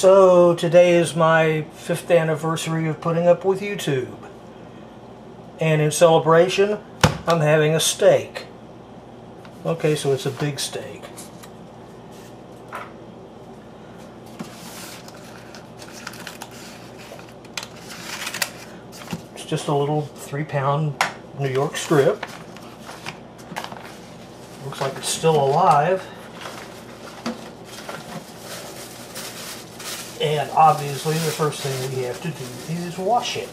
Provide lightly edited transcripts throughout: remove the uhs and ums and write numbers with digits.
So today is my 5th anniversary of putting up with YouTube. And in celebration, I'm having a steak. Okay, so it's a big steak. It's just a little 3-pound New York strip. Looks like it's still alive. And obviously the first thing we have to do is wash it.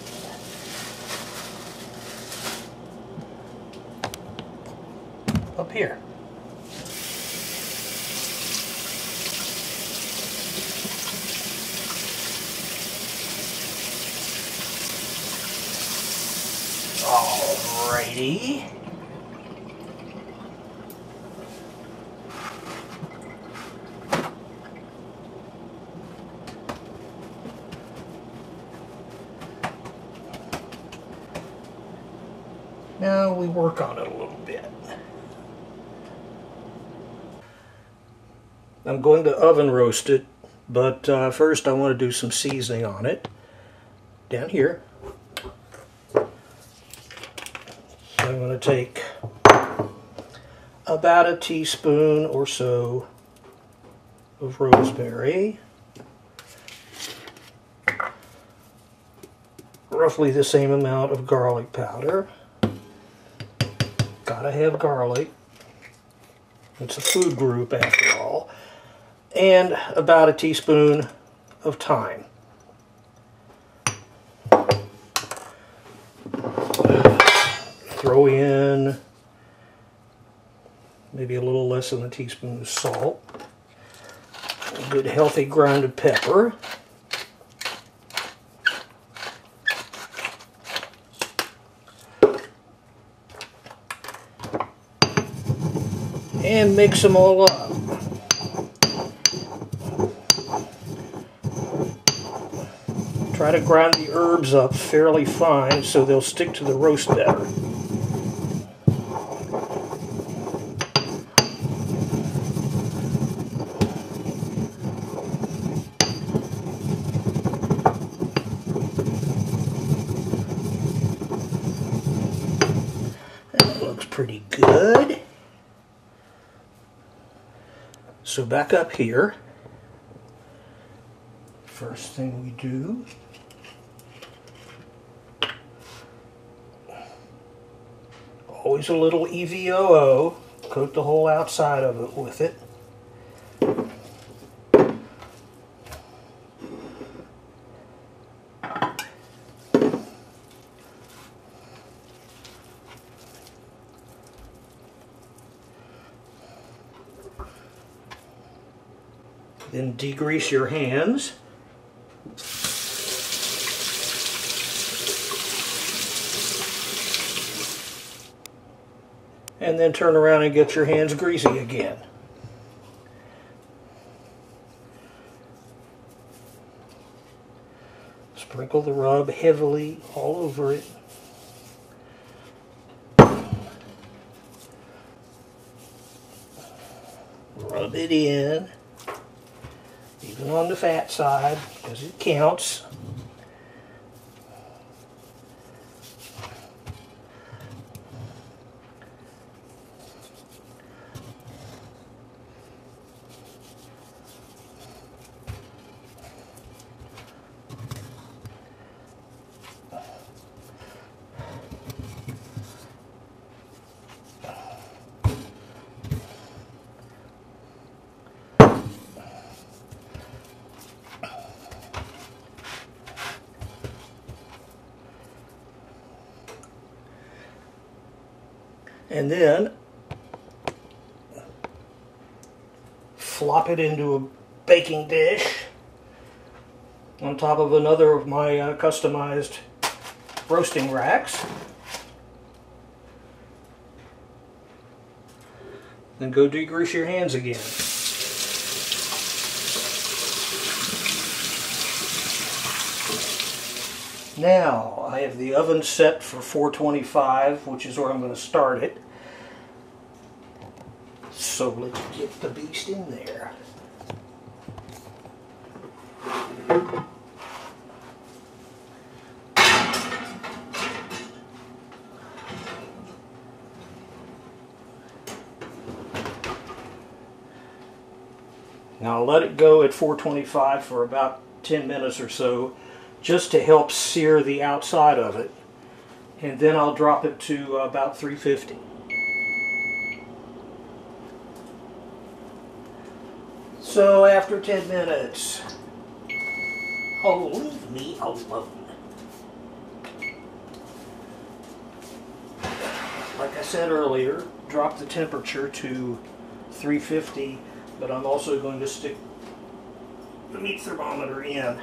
Up here. Alrighty. Now we work on it a little bit. I'm going to oven roast it, but first I want to do some seasoning on it. Down here. So I'm going to take about a teaspoon or so of rosemary. Roughly the same amount of garlic powder. Gotta have garlic. It's a food group after all. And about a teaspoon of thyme. Throw in maybe a little less than a teaspoon of salt. A good healthy grounded pepper. And mix them all up. Try to grind the herbs up fairly fine so they'll stick to the roast better. That looks pretty good. So back up here, first thing we do, always a little EVOO, coat the whole outside of it with it. Then degrease your hands. And then turn around and get your hands greasy again. Sprinkle the rub heavily all over it. Rub it in. Even on the fat side, because it counts. And then flop it into a baking dish on top of another of my customized roasting racks. Then go degrease your hands again. Now, I have the oven set for 425, which is where I'm going to start it. So let's get the beast in there. Now I'll let it go at 425 for about 10 minutes or so, just to help sear the outside of it. And then I'll drop it to about 350. So after 10 minutes, oh, leave me alone. Like I said earlier, drop the temperature to 350, but I'm also going to stick the meat thermometer in.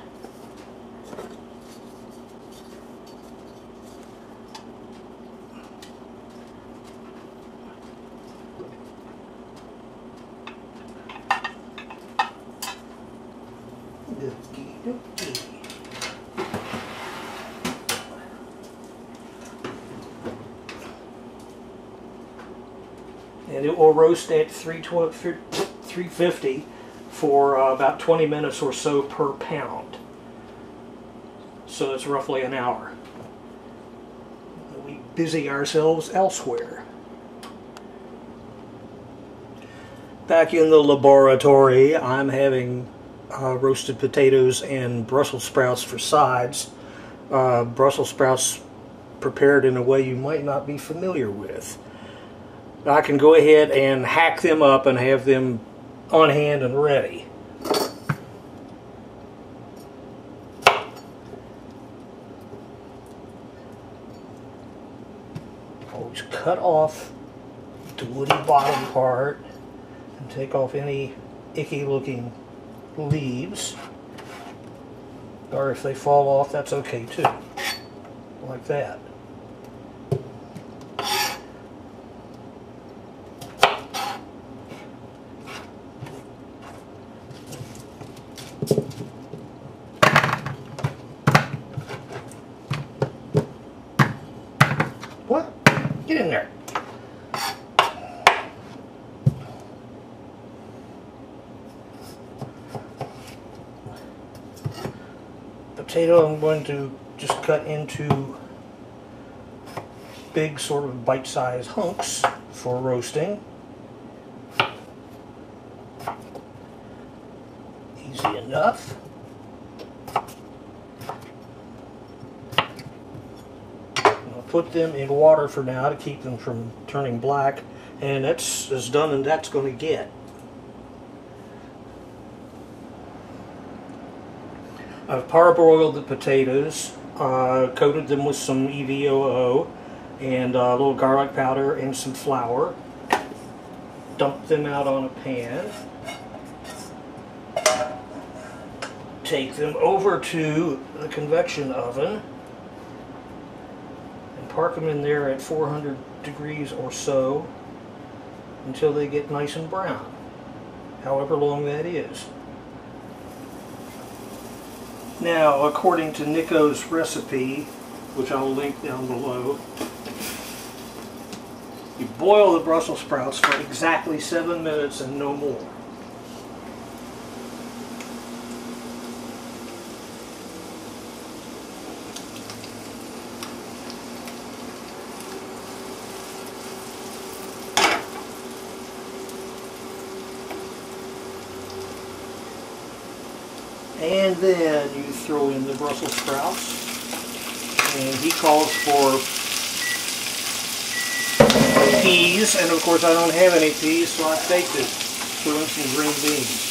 And it will roast at 350 for about 20 minutes or so per pound. So that's roughly an hour. We busy ourselves elsewhere. Back in the laboratory, I'm having roasted potatoes and Brussels sprouts for sides. Brussels sprouts prepared in a way you might not be familiar with. I can go ahead and hack them up and have them on hand and ready. Always cut off the woody bottom part and take off any icky looking leaves. Or if they fall off, that's okay too. Like that. What? Get in there. Potato I'm going to just cut into big sort of bite-sized hunks for roasting. Easy enough. Put them in water for now to keep them from turning black, and that's as done and that's going to get. I've parboiled the potatoes, coated them with some EVOO and a little garlic powder and some flour. Dump them out on a pan. Take them over to the convection oven. Park them in there at 400 degrees or so until they get nice and brown, however long that is. Now, according to Nico's recipe, which I'll link down below, you boil the Brussels sprouts for exactly 7 minutes and no more. And then you throw in the Brussels sprouts, and he calls for peas, and of course I don't have any peas, so I faked it. Threw in some green beans.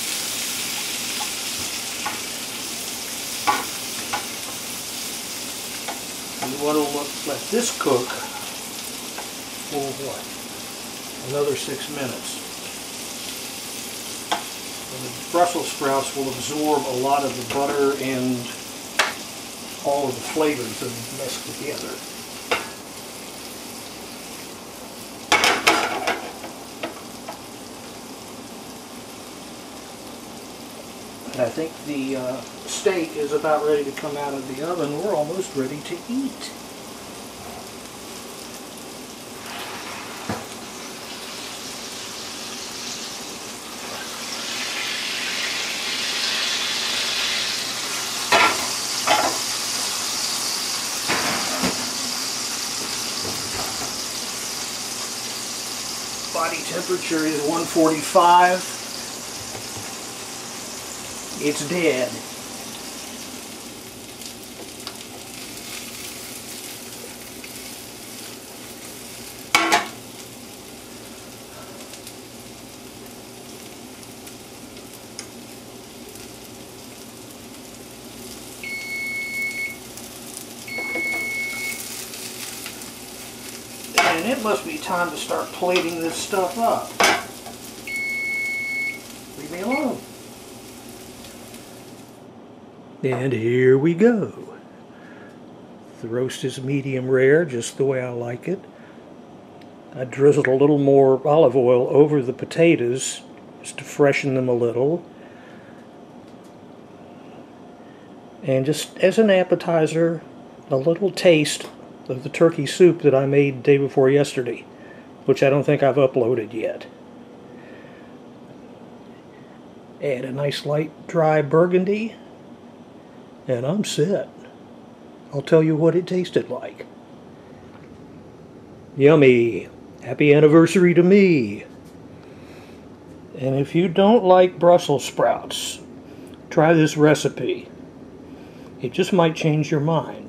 You want to let this cook for what? Another 6 minutes. The Brussels sprouts will absorb a lot of the butter and all of the flavors that mesh together. And I think the steak is about ready to come out of the oven. We're almost ready to eat. Body temperature is 145. It's dead. And it must be time to start plating this stuff up. Leave me alone. And here we go. The roast is medium rare, just the way I like it. I drizzled a little more olive oil over the potatoes just to freshen them a little. And just as an appetizer, a little taste of the turkey soup that I made the day before yesterday, which I don't think I've uploaded yet. Add a nice light dry burgundy, and I'm set. I'll tell you what it tasted like. Yummy! Happy anniversary to me! And if you don't like Brussels sprouts, try this recipe. It just might change your mind.